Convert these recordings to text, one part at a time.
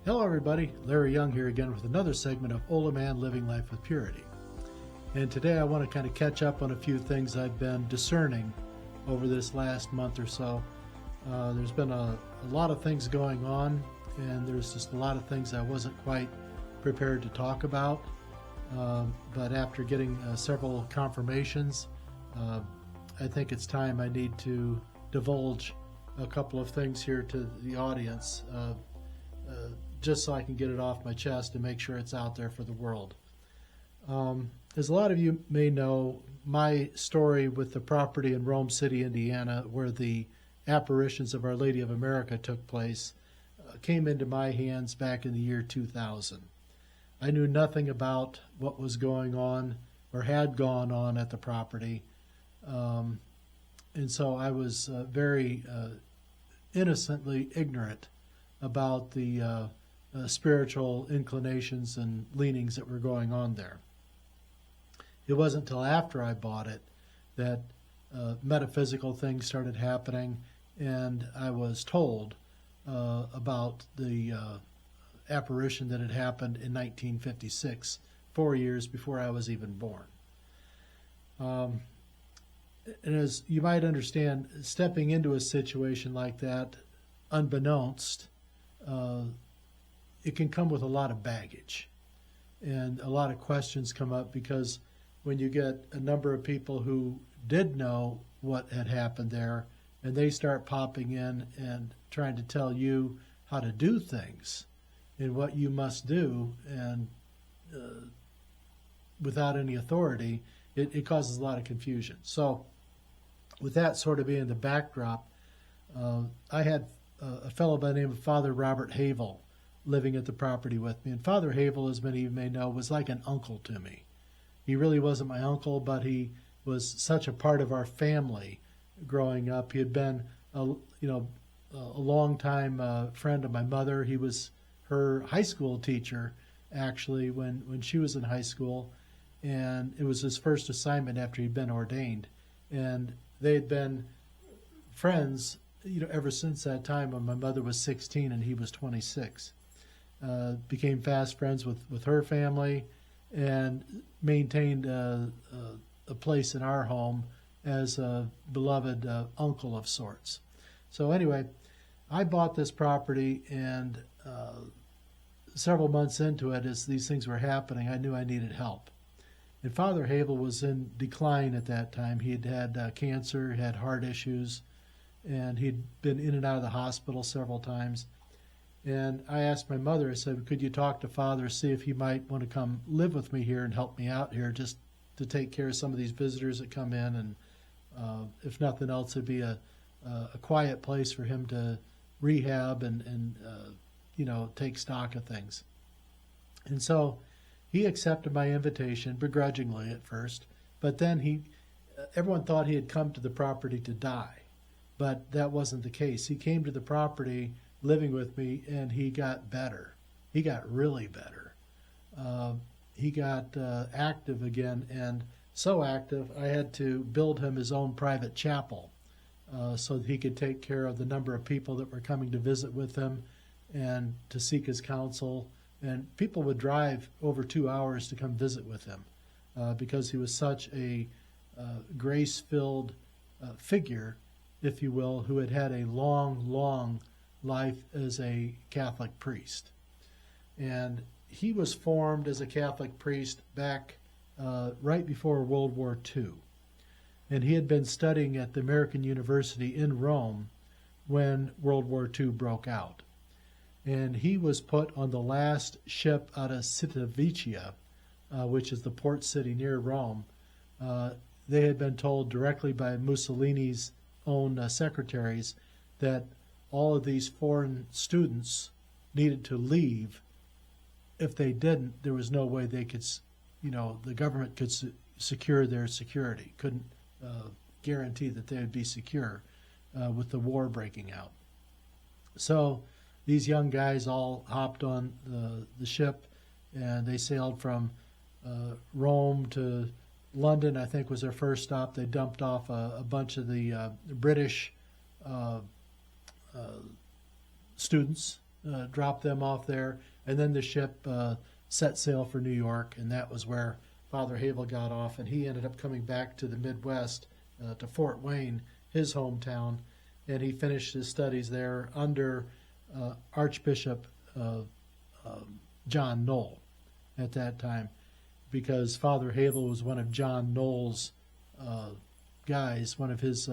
Hello everybody, Larry Young here again with another segment of OLaMan Living Life with Purity. And today I want to kind of catch up on a few things I've been discerning over this last month or so. There's been a lot of things going on, and there's just a lot of things I wasn't quite prepared to talk about. But after getting several confirmations, I think it's time I need to divulge a couple of things here to the audience, just so I can get it off my chest and make sure it's out there for the world. As a lot of you may know, my story with the property in Rome City, Indiana, where the apparitions of Our Lady of America took place, came into my hands back in the year 2000. I knew nothing about what was going on or had gone on at the property, and so I was very innocently ignorant about the spiritual inclinations and leanings that were going on there. It wasn't until after I bought it that metaphysical things started happening, and I was told about the apparition that had happened in 1956, 4 years before I was even born. And as you might understand, stepping into a situation like that, unbeknownst, it can come with a lot of baggage, and a lot of questions come up, because when you get a number of people who did know what had happened there, and they start popping in and trying to tell you how to do things and what you must do, and without any authority, it causes a lot of confusion. So with that sort of being the backdrop, I had a fellow by the name of Father Robert Havel living at the property with me. And Father Havel, as many of you may know, was like an uncle to me. He really wasn't my uncle, but he was such a part of our family growing up. He had been a long-time friend of my mother. He was her high school teacher, actually, when she was in high school. And it was his first assignment after he'd been ordained. And they had been friends ever since that time, when my mother was 16 and he was 26. Became fast friends with her family, and maintained a place in our home as a beloved uncle of sorts. So anyway, I bought this property, and several months into it, as these things were happening, I knew I needed help. And Father Havel was in decline at that time. He had cancer, had heart issues, and he'd been in and out of the hospital several times. And I asked my mother, I said, could you talk to Father, see if he might want to come live with me here and help me out here, just to take care of some of these visitors that come in, and if nothing else, it'd be a quiet place for him to rehab and take stock of things. And so he accepted my invitation, begrudgingly at first, but then everyone thought he had come to the property to die. But that wasn't the case. He came to the property living with me, and he got better. He got really better. He got active again, and so active I had to build him his own private chapel so that he could take care of the number of people that were coming to visit with him and to seek his counsel. And people would drive over 2 hours to come visit with him because he was such a grace-filled figure, if you will, who had had a long, long life as a Catholic priest. And he was formed as a Catholic priest back right before World War II. And he had been studying at the American University in Rome when World War II broke out. And he was put on the last ship out of Civitavecchia, which is the port city near Rome. They had been told directly by Mussolini's own secretaries that all of these foreign students needed to leave. If they didn't, there was no way they could, the government could secure their security, couldn't guarantee that they would be secure with the war breaking out. So these young guys all hopped on the ship, and they sailed from Rome to London, I think, was their first stop. They dumped off a bunch of the British students dropped them off there, and then the ship set sail for New York, and that was where Father Havel got off, and he ended up coming back to the Midwest, to Fort Wayne, his hometown, and he finished his studies there under Archbishop John Knoll at that time, because Father Havel was one of John Knoll's guys, one of his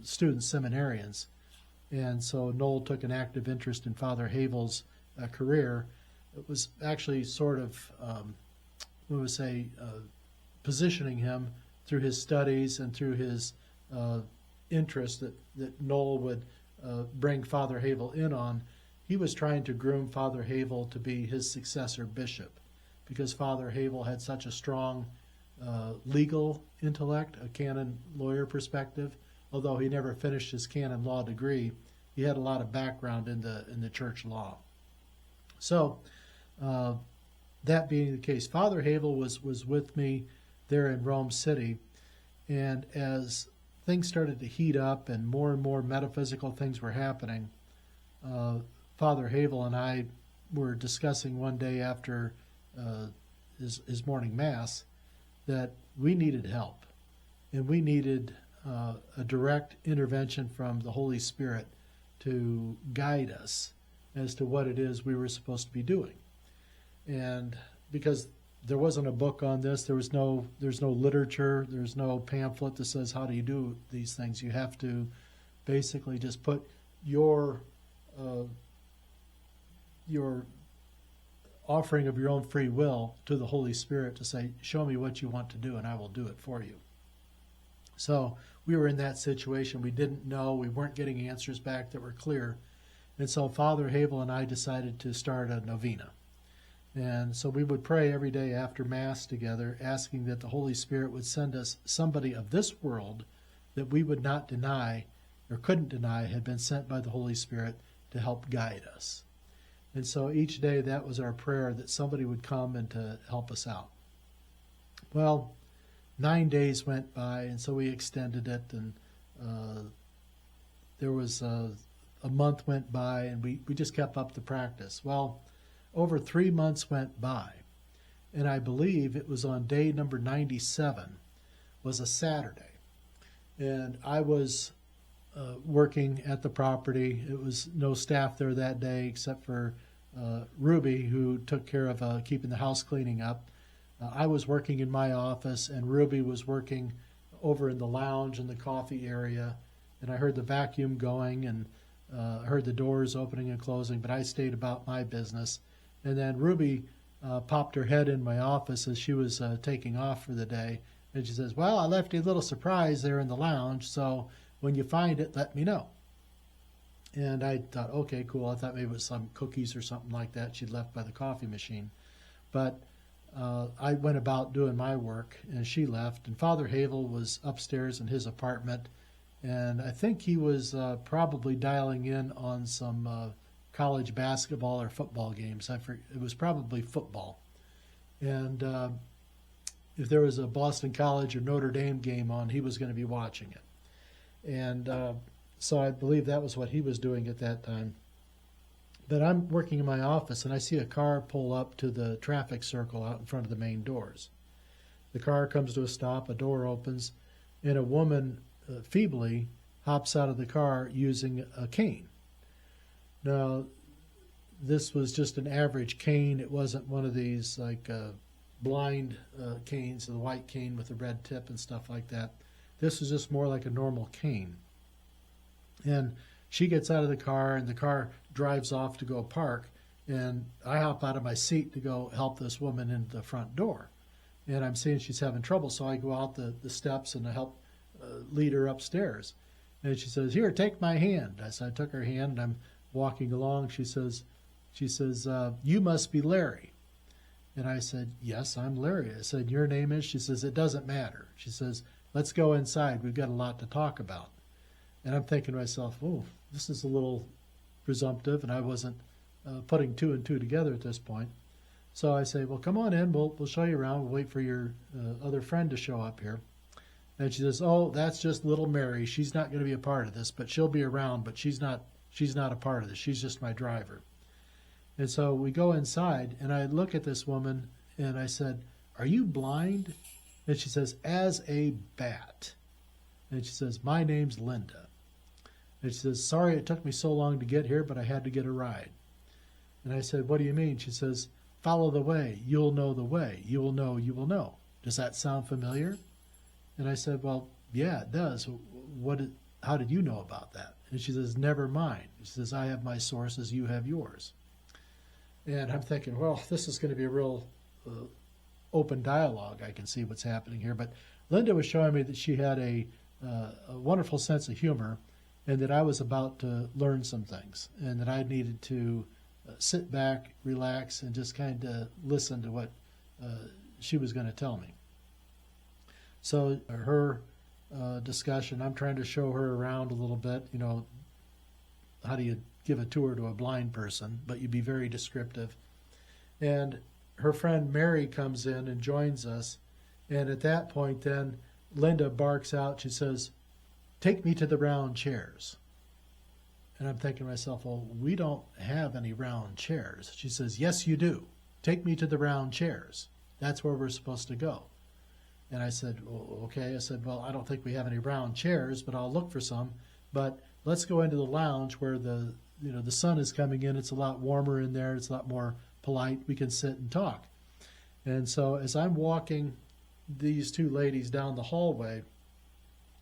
student seminarians. And so Knoll took an active interest in Father Havel's career. It was actually sort of, we would say, positioning him through his studies and through his interest that Knoll would bring Father Havel in on. He was trying to groom Father Havel to be his successor bishop, because Father Havel had such a strong legal intellect, a canon lawyer perspective. Although he never finished his canon law degree, he had a lot of background in the church law. So, that being the case, Father Havel was with me there in Rome City, and as things started to heat up and more metaphysical things were happening, Father Havel and I were discussing one day after his morning mass that we needed help, and we needed a direct intervention from the Holy Spirit to guide us as to what it is we were supposed to be doing. And because there wasn't a book on this, there's no literature, there's no pamphlet that says how do you do these things. You have to basically just put your offering of your own free will to the Holy Spirit to say, show me what you want to do and I will do it for you. So we were in that situation. We didn't know. We weren't getting answers back that were clear. And so Father Havel and I decided to start a novena. And so we would pray every day after Mass together, asking that the Holy Spirit would send us somebody of this world that we would not deny or couldn't deny had been sent by the Holy Spirit to help guide us. And so each day that was our prayer, that somebody would come and to help us out. Well, 9 days went by, and so we extended it, and there was a month went by, and we just kept up the practice. Well, over 3 months went by, and I believe it was on day number 97, was a Saturday, and I was working at the property. It was no staff there that day except for Ruby, who took care of keeping the house cleaning up. I was working in my office, and Ruby was working over in the lounge in the coffee area, and I heard the vacuum going and heard the doors opening and closing, but I stayed about my business. And then Ruby popped her head in my office as she was taking off for the day, and she says, well, I left you a little surprise there in the lounge, so when you find it, let me know. And I thought, okay, cool. I thought maybe it was some cookies or something like that she'd left by the coffee machine. But I went about doing my work, and she left. And Father Havel was upstairs in his apartment, and I think he was probably dialing in on some college basketball or football games. It was probably football. And if there was a Boston College or Notre Dame game on, he was going to be watching it. And so I believe that was what he was doing at that time. But I'm working in my office, and I see a car pull up to the traffic circle out in front of the main doors. The car comes to a stop, a door opens, and a woman feebly hops out of the car using a cane. Now, this was just an average cane. It wasn't one of these like blind canes, the white cane with the red tip and stuff like that. This was just more like a normal cane. And she gets out of the car, and the car drives off to go park, and I hop out of my seat to go help this woman into the front door. And I'm seeing she's having trouble, so I go out the steps and I help lead her upstairs. And she says, here, take my hand. So I took her hand, and I'm walking along. She says, you must be Larry. And I said, yes, I'm Larry. I said, your name is? She says, it doesn't matter. She says, let's go inside. We've got a lot to talk about. And I'm thinking to myself, oh, this is a little presumptive, and I wasn't putting two and two together at this point. So I say, well, come on in. We'll show you around. We'll wait for your other friend to show up here. And she says, oh, that's just little Mary. She's not going to be a part of this, but she'll be around, but she's not a part of this. She's just my driver. And so we go inside, and I look at this woman, and I said, "Are you blind?" And she says, "As a bat." And she says, "My name's Linda." And she says, "Sorry it took me so long to get here, but I had to get a ride." And I said, "What do you mean?" She says, "Follow the way. You'll know the way. You will know, you will know." Does that sound familiar? And I said, "Well, yeah, it does. How did you know about that?" And she says, "Never mind." She says, "I have my sources, you have yours." And I'm thinking, well, this is going to be a real open dialogue. I can see what's happening here. But Linda was showing me that she had a wonderful sense of humor, and that I was about to learn some things, and that I needed to sit back, relax, and just kind of listen to what she was going to tell me. So her discussion, I'm trying to show her around a little bit. You know, how do you give a tour to a blind person, but you be very descriptive. And her friend Mary comes in and joins us. And at that point, then Linda barks out. She says, "Take me to the round chairs." And I'm thinking to myself, well, we don't have any round chairs. She says, "Yes, you do. Take me to the round chairs. That's where we're supposed to go." And I said, "Oh, okay." I said, "Well, I don't think we have any round chairs, but I'll look for some. But let's go into the lounge where the sun is coming in. It's a lot warmer in there. It's a lot more polite. We can sit and talk." And so as I'm walking these two ladies down the hallway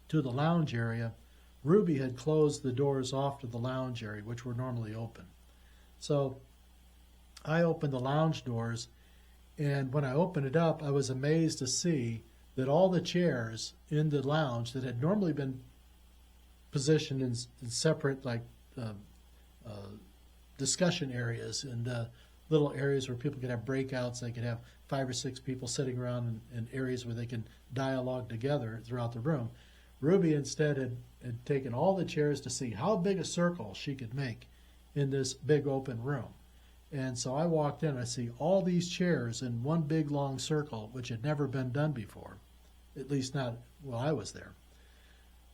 to the lounge area, Ruby had closed the doors off to the lounge area, which were normally open. So I opened the lounge doors, and when I opened it up, I was amazed to see that all the chairs in the lounge that had normally been positioned in separate, like, discussion areas and little areas where people could have breakouts. They could have 5 or 6 people sitting around in areas where they can dialogue together throughout the room. Ruby instead had taken all the chairs to see how big a circle she could make in this big open room. And so I walked in, I see all these chairs in one big long circle, which had never been done before, at least not while I was there.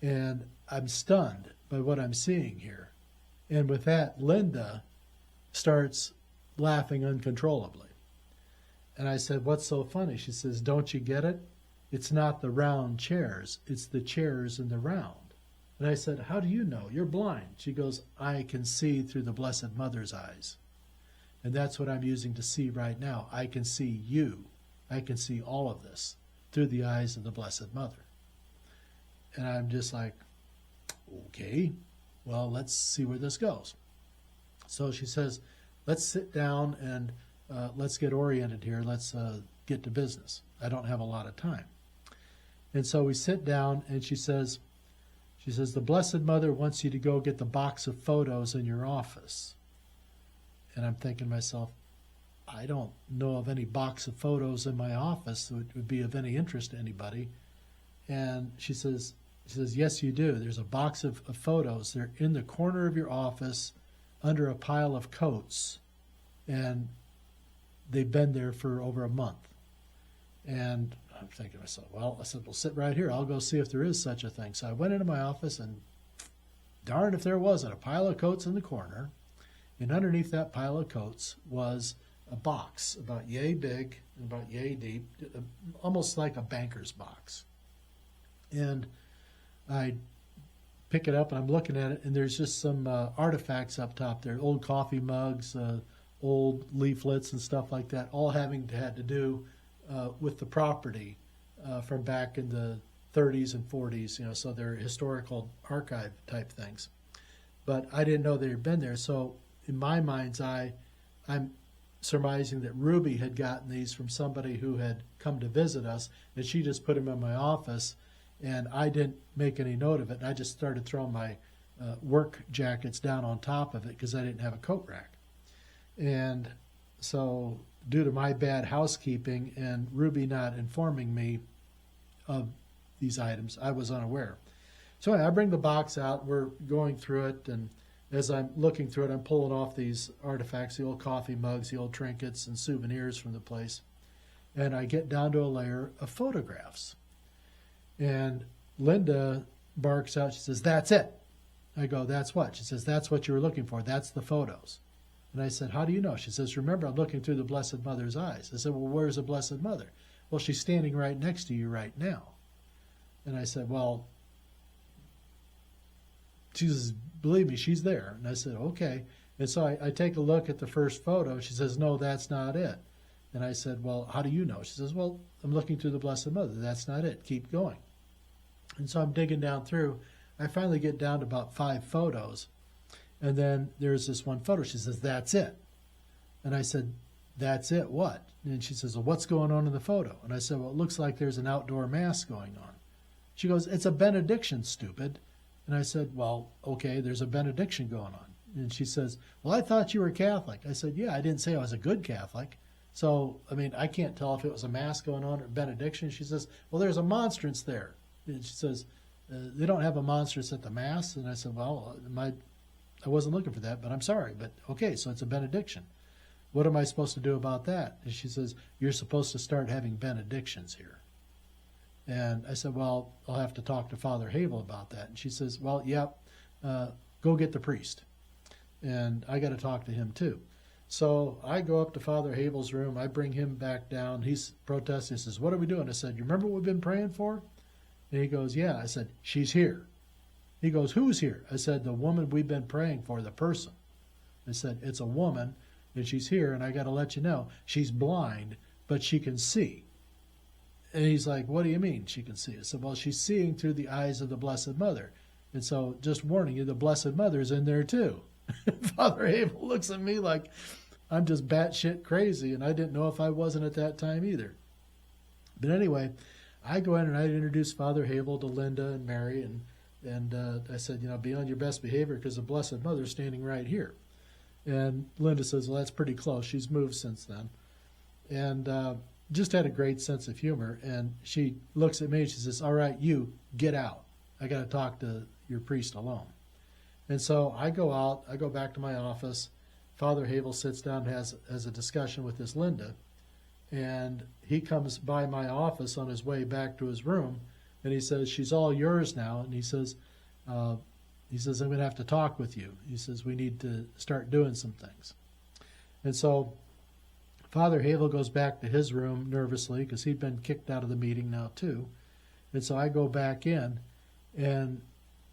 And I'm stunned by what I'm seeing here. And with that, Linda starts laughing uncontrollably. And I said, "What's so funny?" She says, "Don't you get it? It's not the round chairs. It's the chairs in the round." And I said, "How do you know? You're blind." She goes, "I can see through the Blessed Mother's eyes. And that's what I'm using to see right now. I can see you. I can see all of this through the eyes of the Blessed Mother." And I'm just like, okay, well, let's see where this goes. So she says, "Let's sit down and let's get oriented here. Let's get to business. I don't have a lot of time." And so we sit down, and she says, "The Blessed Mother wants you to go get the box of photos in your office." And I'm thinking to myself, I don't know of any box of photos in my office that would be of any interest to anybody. And she says, "Yes, you do. There's a box of photos. They're in the corner of your office under a pile of coats. And they've been there for over a month." And I'm thinking to myself, well, I said, "Well, sit right here. I'll go see if there is such a thing." So I went into my office, and darn if there wasn't a pile of coats in the corner. And underneath that pile of coats was a box about yay big and about yay deep, almost like a banker's box. And I pick it up, and I'm looking at it, and there's just some artifacts up top there, old coffee mugs, old leaflets and stuff like that, all had to do with the property from back in the 30s and 40s, so they're historical archive type things. But I didn't know they had been there. So in my mind's eye, I'm surmising that Ruby had gotten these from somebody who had come to visit us, and she just put them in my office, and I didn't make any note of it. And I just started throwing my work jackets down on top of it because I didn't have a coat rack. And so due to my bad housekeeping and Ruby not informing me of these items, I was unaware. So anyway, I bring the box out, we're going through it, and as I'm looking through it, I'm pulling off these artifacts, the old coffee mugs, the old trinkets and souvenirs from the place. And I get down to a layer of photographs. And Linda barks out, she says, "That's it." I go, "That's what?" She says, "That's what you were looking for. That's the photos." And I said, how do you know? She says, remember, I'm looking through the Blessed Mother's eyes. I said, well, where's the Blessed Mother? Well, she's standing right next to you right now. And I said, well, she says, believe me, she's there. And I said, okay. And so I take a look at the first photo. She says, no, that's not it. And I said, well, how do you know? She says, well, I'm looking through the Blessed Mother. That's not it. Keep going. And so I'm digging down through. I finally get down to about 5 photos. And then there's this one photo. She says, that's it. And I said, that's it, what? And she says, well, what's going on in the photo? And I said, well, it looks like there's an outdoor mass going on. She goes, it's a benediction, stupid. And I said, well, okay, there's a benediction going on. And she says, well, I thought you were Catholic. I said, yeah, I didn't say I was a good Catholic. So, I mean, I can't tell if it was a mass going on or benediction. She says, well, there's a monstrance there. And she says, they don't have a monstrance at the mass. And I said, well, I wasn't looking for that, but I'm sorry. But okay, so it's a benediction. What am I supposed to do about that? And she says, you're supposed to start having benedictions here. And I said, well, I'll have to talk to Father Havel about that. And she says, well, yep, go get the priest. And I got to talk to him too. So I go up to Father Havel's room. I bring him back down. He's protesting. He says, what are we doing? I said, you remember what we've been praying for? And he goes, yeah. I said, she's here. He goes, who's here? I said, the woman we've been praying for, the person. I said, it's a woman, and she's here, and I got to let you know, she's blind, but she can see. And he's like, what do you mean she can see? I said, well, she's seeing through the eyes of the Blessed Mother. And so just warning you, the Blessed Mother's in there too. Father Havel looks at me like I'm just batshit crazy, and I didn't know if I wasn't at that time either. But anyway, I go in and I introduce Father Havel to Linda and Mary, and I said, you know, be on your best behavior because the Blessed Mother's standing right here. And Linda says, well, that's pretty close. She's moved since then. And just had a great sense of humor. And she looks at me and she says, all right, you get out. I got to talk to your priest alone. And so I go out, I go back to my office. Father Havel sits down and has a discussion with this Linda. And he comes by my office on his way back to his room. And he says, she's all yours now. And he says, I'm going to have to talk with you. He says, we need to start doing some things. And so Father Havel goes back to his room nervously because he'd been kicked out of the meeting now too. And so I go back in, and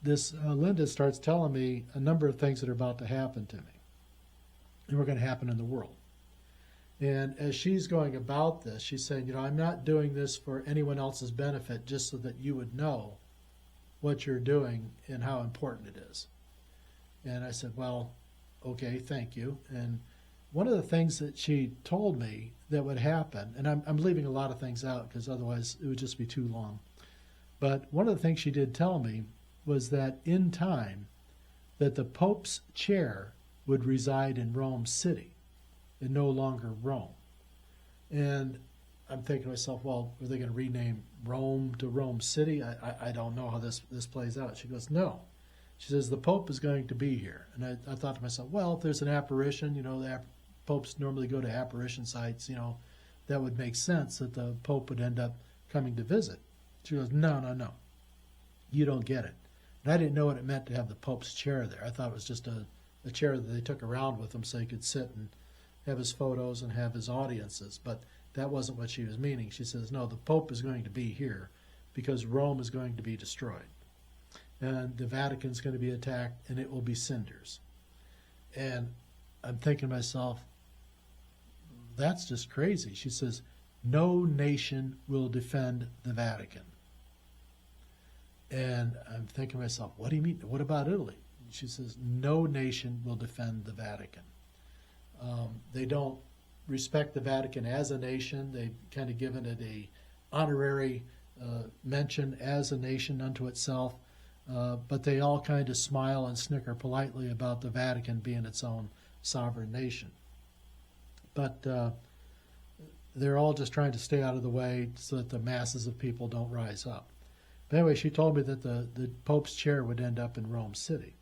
this Linda starts telling me a number of things that are about to happen to me and were going to happen in the world. And as she's going about this, she's saying, you know, I'm not doing this for anyone else's benefit, just so that you would know what you're doing and how important it is. And I said, well, okay, thank you. And one of the things that she told me that would happen, and I'm leaving a lot of things out because otherwise it would just be too long. But one of the things she did tell me was that in time, that the Pope's chair would reside in Rome City and no longer Rome. And I'm thinking to myself, well, are they going to rename Rome to Rome City? I don't know how this plays out. She goes, no. She says, the Pope is going to be here. And I thought to myself, well, if there's an apparition, you know, the popes normally go to apparition sites, you know, that would make sense that the Pope would end up coming to visit. She goes, no. You don't get it. And I didn't know what it meant to have the Pope's chair there. I thought it was just a chair that they took around with him so he could sit and have his photos and have his audiences. But that wasn't what she was meaning. She says, no, the Pope is going to be here because Rome is going to be destroyed. And the Vatican's going to be attacked, and it will be cinders. And I'm thinking to myself, that's just crazy. She says, no nation will defend the Vatican. And I'm thinking to myself, what do you mean? What about Italy? She says, no nation will defend the Vatican. They don't respect the Vatican as a nation. They've kind of given it a honorary mention as a nation unto itself. But they all kind of smile and snicker politely about the Vatican being its own sovereign nation. But they're all just trying to stay out of the way so that the masses of people don't rise up. But anyway, she told me that the Pope's chair would end up in Rome City.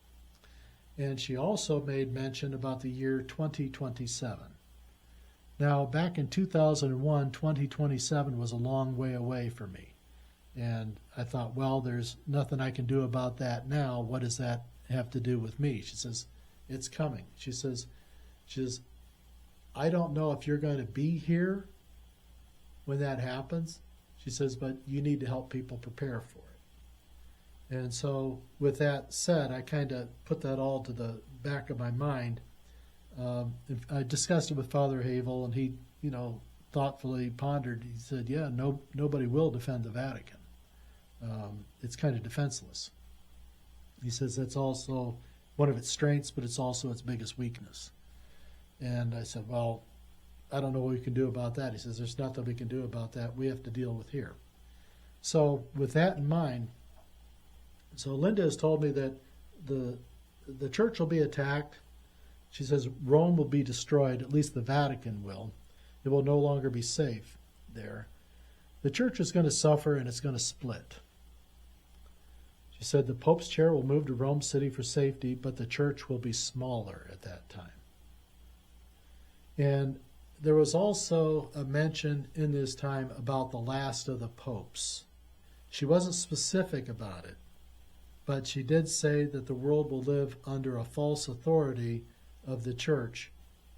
And she also made mention about the year 2027. Now, back in 2001, 2027 was a long way away for me. And I thought, well, there's nothing I can do about that now. What does that have to do with me? She says, it's coming. She says, She says, I don't know if you're going to be here when that happens. She says, but you need to help people prepare for it. And so with that said, I kind of put that all to the back of my mind. I discussed it with Father Havel, and he, thoughtfully pondered. He said, yeah, nobody will defend the Vatican. It's kind of defenseless. He says that's also one of its strengths, but it's also its biggest weakness. And I said, well, I don't know what we can do about that. He says, there's nothing we can do about that. We have to deal with here. So with that in mind, so Linda has told me that the church will be attacked. She says Rome will be destroyed, at least the Vatican will. It will no longer be safe there. The church is going to suffer, and it's going to split. She said the Pope's chair will move to Rome City for safety, but the church will be smaller at that time. And there was also a mention in this time about the last of the popes. She wasn't specific about it, but she did say that the world will live under a false authority of the church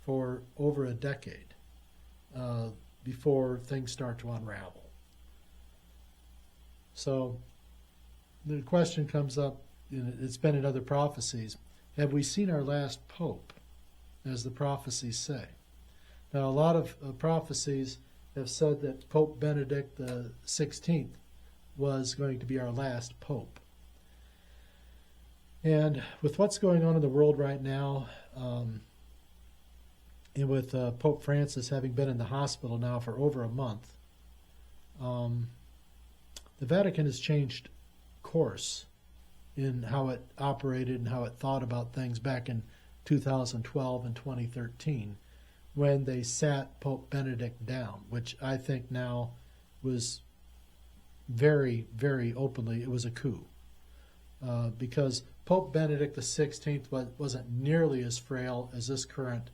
for over a decade before things start to unravel. So the question comes up, it's been in other prophecies, have we seen our last pope, as the prophecies say? Now, a lot of prophecies have said that Pope Benedict the 16th was going to be our last pope. And with what's going on in the world right now, and with Pope Francis having been in the hospital now for over a month, the Vatican has changed course in how it operated and how it thought about things back in 2012 and 2013 when they sat Pope Benedict down, which I think now was very, very openly, it was a coup. Because Pope Benedict the 16th wasn't nearly as frail as this current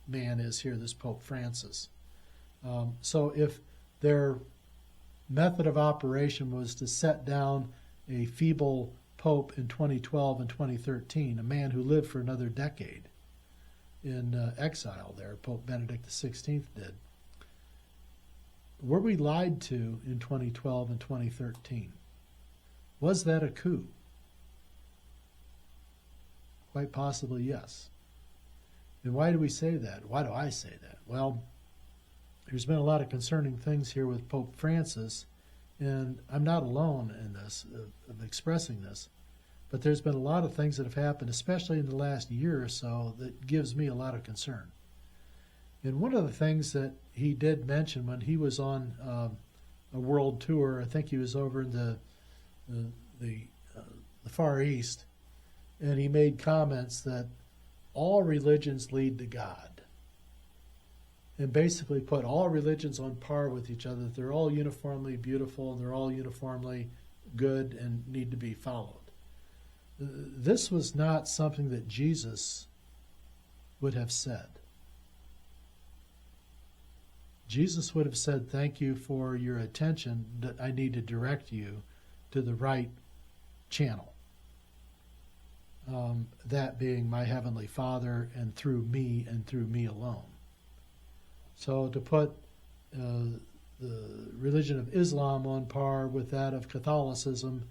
man is here, this Pope Francis. So if their method of operation was to set down a feeble pope in 2012 and 2013, a man who lived for another decade in exile there, Pope Benedict XVI did. Were we lied to in 2012 and 2013? Was that a coup? Quite possibly, yes. And why do we say that? Why do I say that? Well, there's been a lot of concerning things here with Pope Francis, and I'm not alone in this, of expressing this, but there's been a lot of things that have happened, especially in the last year or so, that gives me a lot of concern. And one of the things that he did mention when he was on a world tour, I think he was over in the Far East, and he made comments that all religions lead to God, and basically put all religions on par with each other, that they're all uniformly beautiful and they're all uniformly good and need to be followed. This was not something that Jesus would have said. Jesus would have said, thank you for your attention, that I need to direct you to the right channel. That being my Heavenly Father, and through me alone. So to put the religion of Islam on par with that of Catholicism,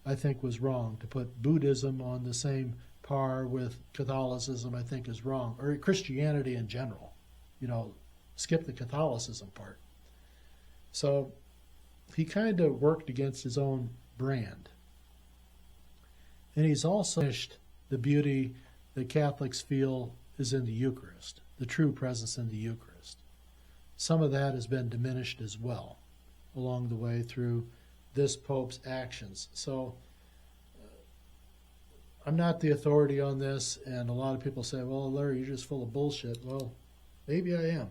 I think was wrong. To put Buddhism on the same par with Catholicism, I think is wrong. Or Christianity in general. Skip the Catholicism part. So he kind of worked against his own brand. And he's also finished the beauty that Catholics feel is in the Eucharist, the true presence in the Eucharist. Some of that has been diminished as well along the way through this Pope's actions. So I'm not the authority on this, and a lot of people say, well, Larry, you're just full of bullshit. Well, maybe I am.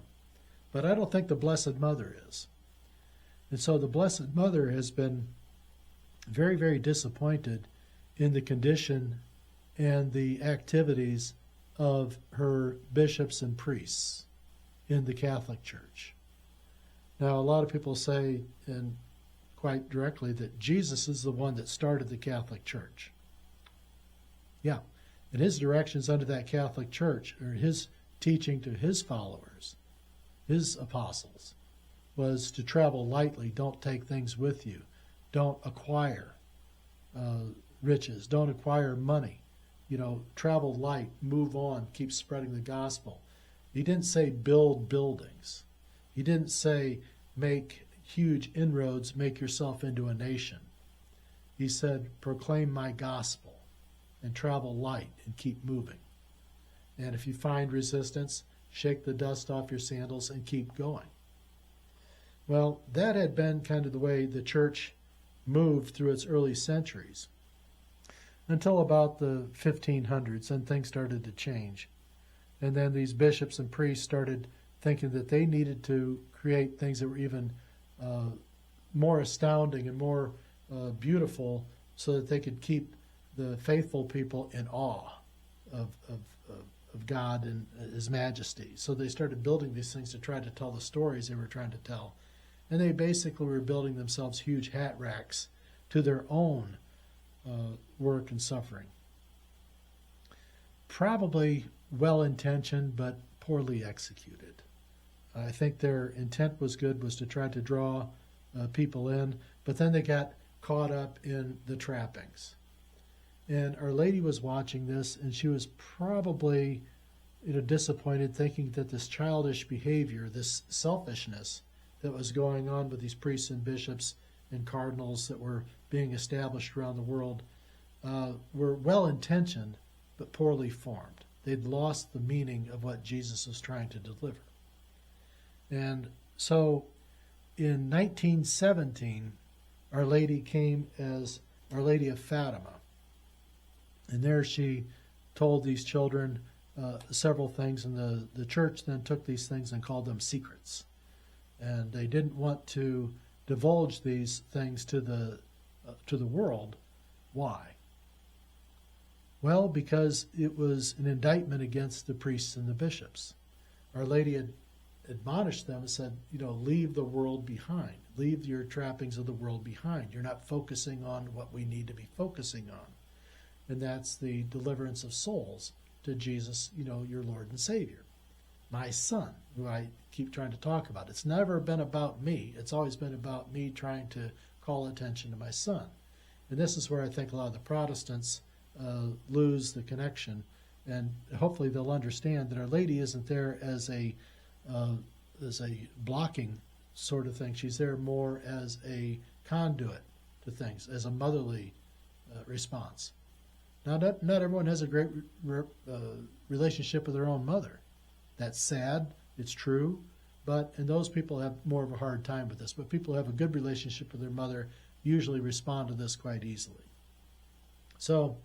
But I don't think the Blessed Mother is. And so the Blessed Mother has been very, very disappointed in the condition and the activities of her bishops and priests in the Catholic Church. Now, a lot of people say, and quite directly, that Jesus is the one that started the Catholic Church. Yeah, and his directions under that Catholic Church, or his teaching to his followers, his apostles, was to travel lightly. Don't take things with you. Don't acquire riches. Don't acquire money. Travel light, move on, keep spreading the gospel. He didn't say build buildings. He didn't say make huge inroads, make yourself into a nation. He said proclaim my gospel and travel light and keep moving. And if you find resistance, shake the dust off your sandals and keep going. Well, that had been kind of the way the church moved through its early centuries until about the 1500s, and things started to change. And then these bishops and priests started thinking that they needed to create things that were even more astounding and more beautiful so that they could keep the faithful people in awe of God and His majesty. So they started building these things to try to tell the stories they were trying to tell. And they basically were building themselves huge hat racks to their own work and suffering. Probably well-intentioned, but poorly executed. I think their intent was good, was to try to draw people in, but then they got caught up in the trappings. And Our Lady was watching this, and she was probably disappointed, thinking that this childish behavior, this selfishness that was going on with these priests and bishops and cardinals that were being established around the world were well-intentioned but poorly formed. They'd lost the meaning of what Jesus was trying to deliver. And so in 1917, Our Lady came as Our Lady of Fatima. And there she told these children several things, and the church then took these things and called them secrets. And they didn't want to divulge these things to the world. Why? Well, because it was an indictment against the priests and the bishops. Our Lady had admonished them and said, leave the world behind. Leave your trappings of the world behind. You're not focusing on what we need to be focusing on. And that's the deliverance of souls to Jesus, your Lord and Savior. My Son, who I keep trying to talk about. It's never been about me. It's always been about me trying to call attention to my Son. And this is where I think a lot of the Protestants lose the connection. And hopefully they'll understand that Our Lady isn't there as a blocking sort of thing. She's there more as a conduit to things, as a motherly response. Now, not everyone has a great relationship with their own mother. That's sad, it's true, and those people have more of a hard time with this. But people who have a good relationship with their mother usually respond to this quite easily. So,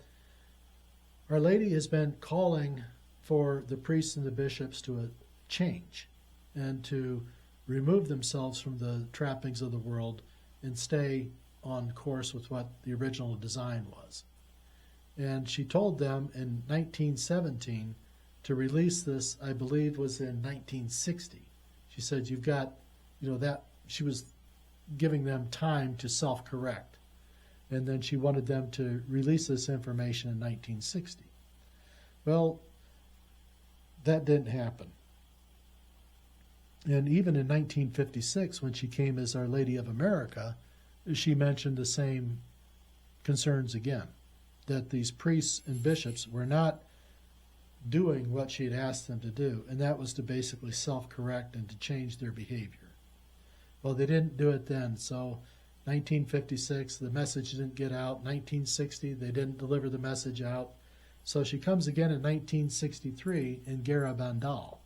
Our Lady has been calling for the priests and the bishops to change and to remove themselves from the trappings of the world and stay on course with what the original design was. And she told them in 1917 to release this, I believe, was in 1960. She said, you've got, that she was giving them time to self-correct. And then she wanted them to release this information in 1960. Well, that didn't happen. And even in 1956, when she came as Our Lady of America, she mentioned the same concerns again, that these priests and bishops were not doing what she had asked them to do, and that was to basically self-correct and to change their behavior. Well, they didn't do it then, so 1956, the message didn't get out. 1960, they didn't deliver the message out. So she comes again in 1963 in Garabandal,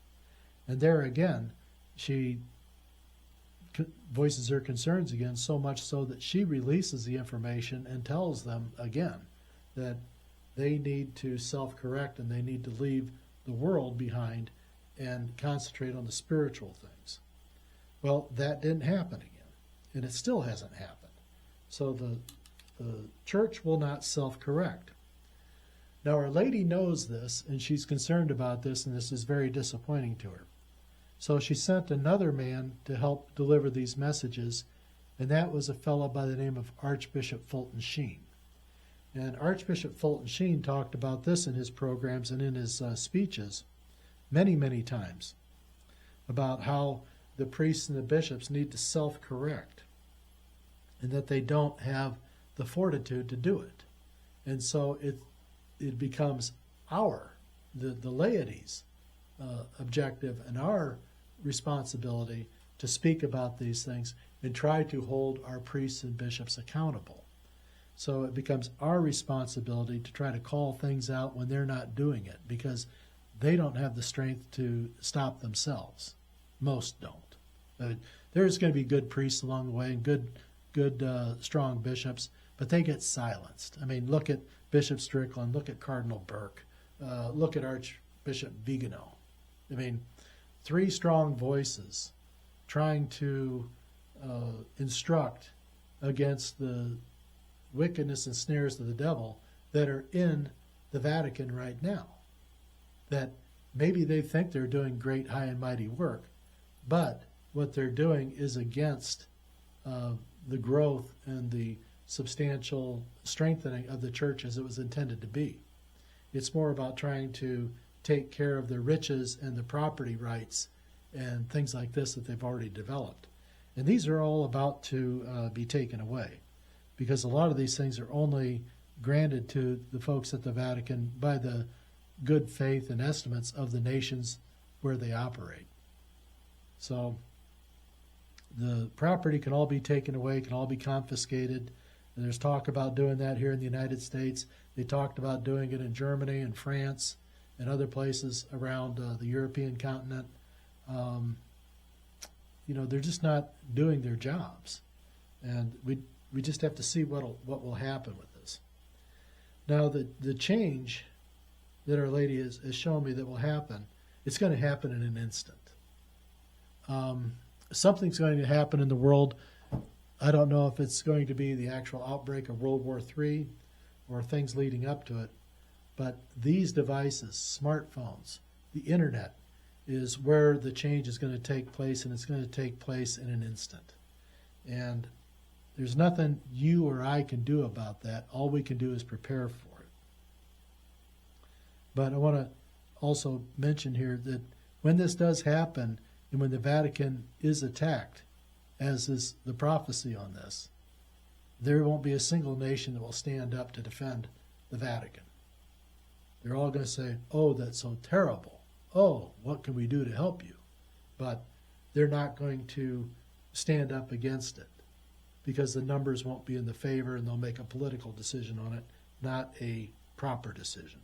and there again, she voices her concerns again, so much so that she releases the information and tells them again that they need to self-correct and they need to leave the world behind and concentrate on the spiritual things. Well, that didn't happen again, and it still hasn't happened. So the church will not self-correct. Now, Our Lady knows this, and she's concerned about this, and this is very disappointing to her. So she sent another man to help deliver these messages, and that was a fellow by the name of Archbishop Fulton Sheen. And Archbishop Fulton Sheen talked about this in his programs and in his speeches, many, many times about how the priests and the bishops need to self-correct and that they don't have the fortitude to do it. And so it becomes the laity's objective and our responsibility to speak about these things and try to hold our priests and bishops accountable. So it becomes our responsibility to try to call things out when they're not doing it, because they don't have the strength to stop themselves. Most don't. There's going to be good priests along the way and good strong bishops, but they get silenced. I mean, look at Bishop Strickland, look at Cardinal Burke, look at Archbishop Vigano. I mean, 3 strong voices trying to instruct against the wickedness and snares of the devil that are in the Vatican right now. That maybe they think they're doing great, high and mighty work, but what they're doing is against the growth and the substantial strengthening of the church as it was intended to be. It's more about trying to take care of the riches and the property rights and things like this that they've already developed. And these are all about to be taken away, because a lot of these things are only granted to the folks at the Vatican by the good faith and estimates of the nations where they operate. So the property can all be taken away, can all be confiscated. And there's talk about doing that here in the United States. They talked about doing it in Germany and France and other places around the European continent. They're just not doing their jobs. And we just have to see what will happen with this. Now, the change that Our Lady has shown me that will happen, it's going to happen in an instant. Something's going to happen in the world. I don't know if it's going to be the actual outbreak of World War III or things leading up to it, but these devices, smartphones, the internet, is where the change is going to take place, and it's going to take place in an instant. And there's nothing you or I can do about that. All we can do is prepare for it. But I want to also mention here that when this does happen, and when the Vatican is attacked, as is the prophecy on this, there won't be a single nation that will stand up to defend the Vatican. They're all going to say, oh, that's so terrible. Oh, what can we do to help you? But they're not going to stand up against it, because the numbers won't be in the favor, and they'll make a political decision on it, not a proper decision.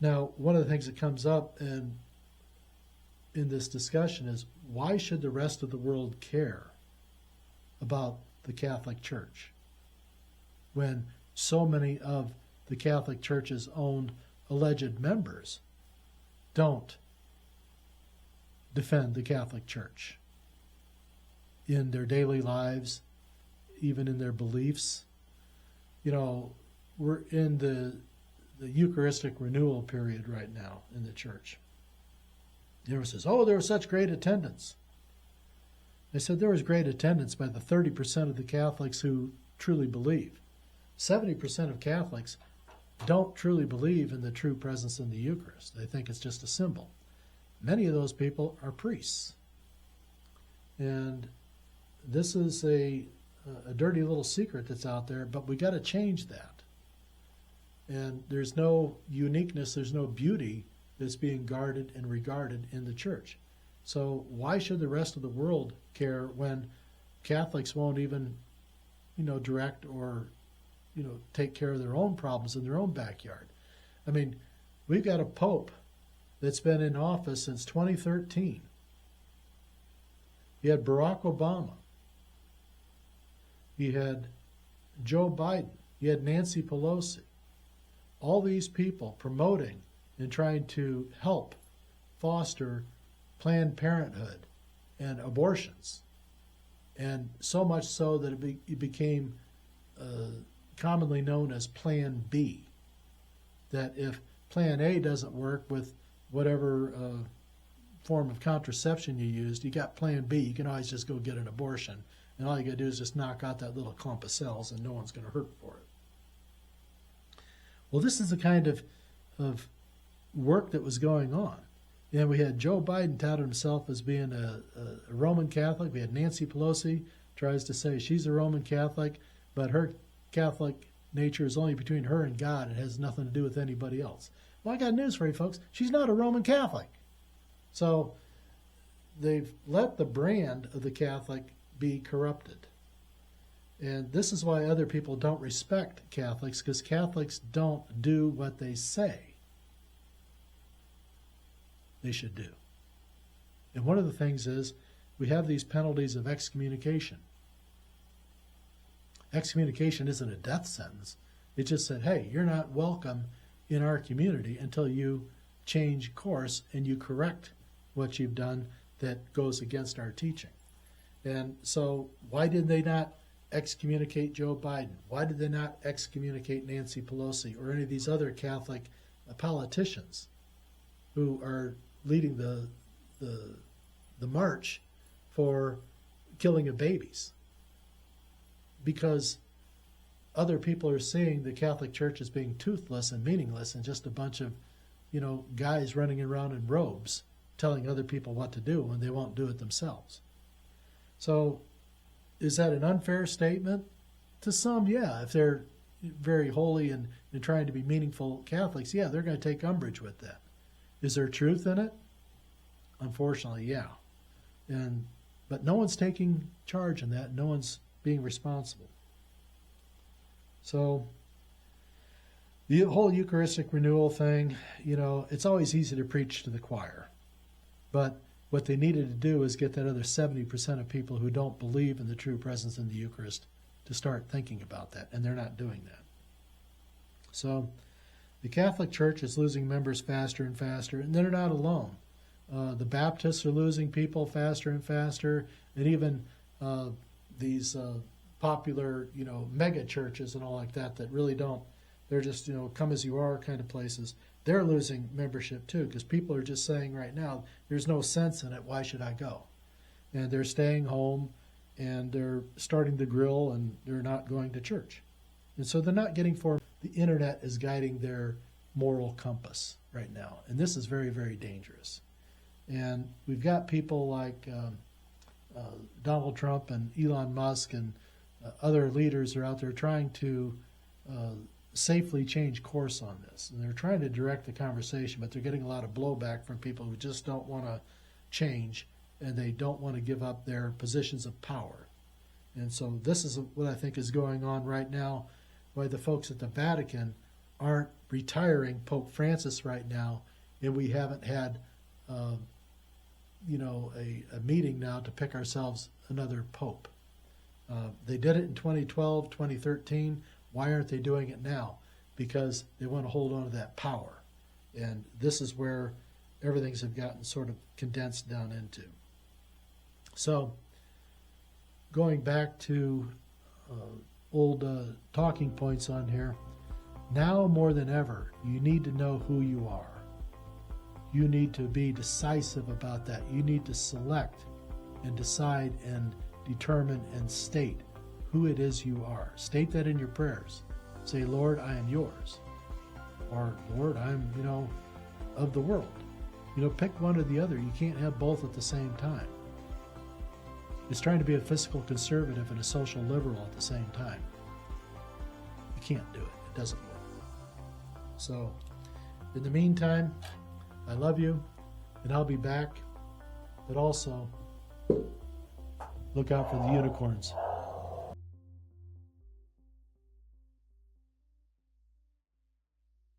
Now, one of the things that comes up in this discussion is, why should the rest of the world care about the Catholic Church when so many of the Catholic Church's own alleged members don't defend the Catholic Church in their daily lives, even in their beliefs? We're in the Eucharistic renewal period right now in the church. Everyone says, oh, there was such great attendance. I said there was great attendance by the 30% of the Catholics who truly believe. 70% of Catholics don't truly believe in the true presence in the Eucharist. They think it's just a symbol. Many of those people are priests. And this is a dirty little secret that's out there, but we got to change that. And there's no uniqueness, there's no beauty that's being guarded and regarded in the church. So why should the rest of the world care when Catholics won't even, direct or, take care of their own problems in their own backyard? I mean, we've got a pope that's been in office since 2013. You had Barack Obama. You had Joe Biden. You had Nancy Pelosi. All these people promoting and trying to help foster Planned Parenthood and abortions. And so much so that it became commonly known as Plan B. That if Plan A doesn't work with whatever form of contraception you used, you got Plan B. You can always just go get an abortion. And all you got to do is just knock out that little clump of cells, and no one's going to hurt for it. Well, this is the kind of work that was going on. And we had Joe Biden touted himself as being a Roman Catholic. We had Nancy Pelosi tries to say she's a Roman Catholic, but her Catholic nature is only between her and God. It has nothing to do with anybody else. Well, I got news for you folks. She's not a Roman Catholic. So they've let the brand of the Catholic be corrupted. And this is why other people don't respect Catholics, because Catholics don't do what they say they should do. And one of the things is we have these penalties of excommunication. Excommunication isn't a death sentence. It just said, hey, you're not welcome in our community until you change course and you correct what you've done that goes against our teaching. And so why did they not excommunicate Joe Biden? Why did they not excommunicate Nancy Pelosi or any of these other Catholic politicians who are leading the march for killing of babies? Because other people are seeing the Catholic Church as being toothless and meaningless and just a bunch of, guys running around in robes telling other people what to do when they won't do it themselves. So is that an unfair statement? To some, yeah. If they're very holy and trying to be meaningful Catholics, yeah, they're going to take umbrage with that. Is there truth in it? Unfortunately, yeah. But no one's taking charge in that. No one's being responsible. So the whole Eucharistic renewal thing, it's always easy to preach to the choir. But what they needed to do is get that other 70% of people who don't believe in the true presence in the Eucharist to start thinking about that, and they're not doing that. So the Catholic Church is losing members faster and faster, and they're not alone. The Baptists are losing people faster and faster, and even these popular, mega churches and all like that really don't, they're just, come as you are kind of places. They're losing membership too, because people are just saying right now, there's no sense in it, why should I go? And they're staying home, and they're starting to grill, and they're not going to church. And so they're not getting formed. The internet is guiding their moral compass right now, and this is very, very dangerous. And we've got people like Donald Trump and Elon Musk and other leaders are out there trying to safely change course on this. And they're trying to direct the conversation, but they're getting a lot of blowback from people who just don't want to change, and they don't want to give up their positions of power. And so this is what I think is going on right now, why the folks at the Vatican aren't retiring Pope Francis right now, and we haven't had a meeting now to pick ourselves another pope. They did it in 2012, 2013. Why aren't they doing it now? Because they want to hold on to that power. And this is where everything's have gotten sort of condensed down into. So going back to old talking points on here, now more than ever, you need to know who you are. You need to be decisive about that. You need to select and decide and determine and state who it is you are. State that in your prayers. Say, Lord, I am yours. Or, Lord, I'm, of the world. Pick one or the other. You can't have both at the same time. It's trying to be a fiscal conservative and a social liberal at the same time. You can't do it. It doesn't work. So, in the meantime, I love you, and I'll be back. But also, look out for the unicorns.